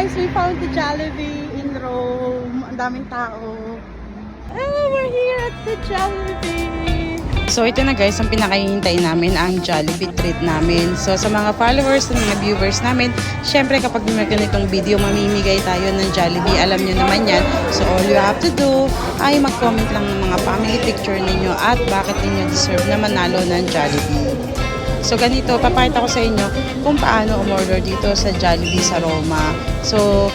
guys, we found the Jollibee in Rome. Ang daming tao. Oh, we're here at the Jollibee. So ito na guys, ang pinakahihintay namin ang Jollibee treat namin. So sa mga followers, sa mga viewers namin, syempre kapag may ganitong video, mamimigay tayo ng Jollibee. Alam nyo naman yan. So all you have to do ay mag-comment lang ng mga family picture ninyo at bakit ninyo deserve na manalo ng Jollibee. So ganito, papakita ko sa inyo kung paano umorder dito sa Jollibee sa Roma. So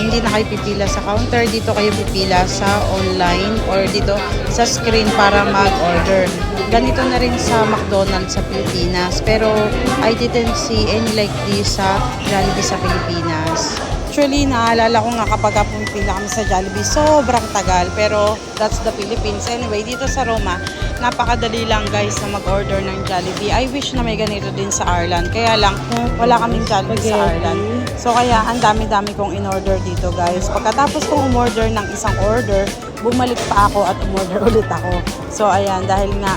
hindi na kayo pipila sa counter, dito kayo pipila sa online or dito sa screen para mag-order. Ganito na rin sa McDonald's sa Pilipinas, pero I didn't see any like this sa Jollibee sa Pilipinas. Actually, naalala ko nga kapag pumipila kami sa Jollibee, sobrang tagal. Pero that's the Philippines. Anyway, dito sa Roma, napakadali lang guys na mag-order ng Jollibee. I wish na may ganito din sa Ireland. Kaya lang, wala kaming Jollibee sa Ireland. So kaya, ang dami-dami kong in-order dito guys. Pagkatapos kong umorder ng isang order, bumalik pa ako at umorder ulit ako. So ayan, dahil nga,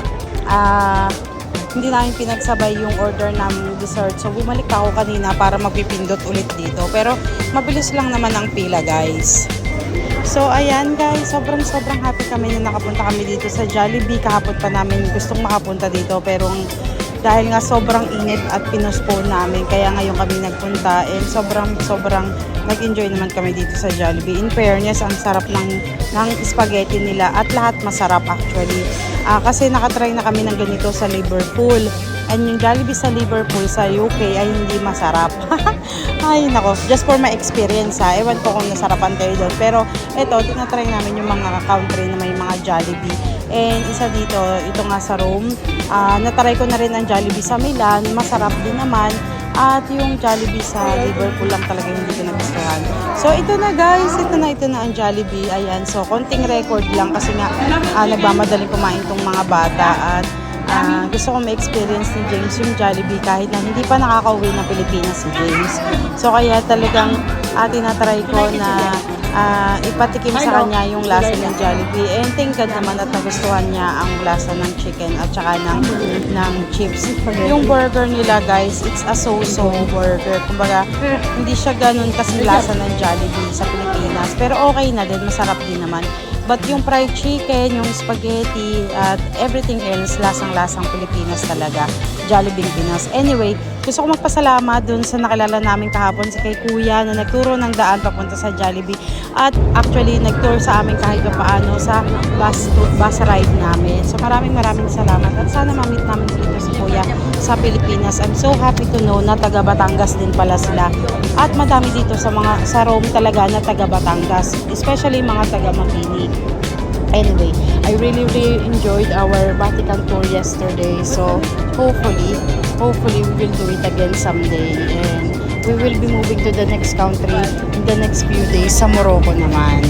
hindi namin pinagsabay yung order ng dessert. So, bumalik pa ako kanina para magpipindot ulit dito. Pero, mabilis lang naman ang pila, guys. So, ayan, guys. Sobrang happy kami na nakapunta kami dito sa Jollibee. Kahapon pa namin gustong makapunta dito. Pero, dahil nga sobrang init at pinospone namin, kaya ngayon kami nagpunta. And sobrang nag-enjoy naman kami dito sa Jollibee. In fairness, ang sarap ng spaghetti nila at lahat masarap actually. Kasi nakatry na kami ng ganito sa Liverpool. And yung Jollibee sa Liverpool sa UK ay hindi masarap. Ay nako, just for my experience ha. Ewan ko kung nasarapan kayo doon. Pero eto, tinatry namin yung mga country na may mga Jollibee. And isa dito, ito nga sa Rome. Natry ko na rin ang Jollibee sa Milan. Masarap din naman. At yung Jollibee sa Liverpool lang talaga hindi ko nagustuhan. So ito na guys, ito na ang Jollibee. Ayan, so konting record lang kasi nga nagmamadaling kumain tong mga bata. At gusto ko ma-experience ni James yung Jollibee kahit na hindi pa nakakauwi ng Pilipinas si James. So kaya talagang tinatry ko na ipatikim sa kanya yung lasa ng Jollibee. And thank God naman at nagustuhan niya ang lasa ng chicken at saka ng chips. Yung burger nila guys, it's a so-so burger. Kumbaga, hindi siya ganun kasi lasa ng Jollibee sa Pilipinas. Pero okay na din, masarap din naman. But yung fried chicken, yung spaghetti, at everything else, lasang-lasang Pilipinas talaga. Jollibee Pinas. Anyway, gusto ko magpasalamat dun sa nakilala namin kahapon si kay Kuya na nagturo ng daan papunta sa Jollibee. At actually, nagtour sa amin kahit paano sa bus ride namin. So maraming salamat. At sana ma-meet namin dito si Kuya sa Pilipinas. I'm so happy to know na taga Batangas din pala sila. At madami dito sa Rome talaga na taga Batangas. Especially mga taga Makini. Anyway, I really enjoyed our Vatican tour yesterday. So, hopefully, we will do it again someday. And we will be moving to the next country in the next few days sa Morocco naman.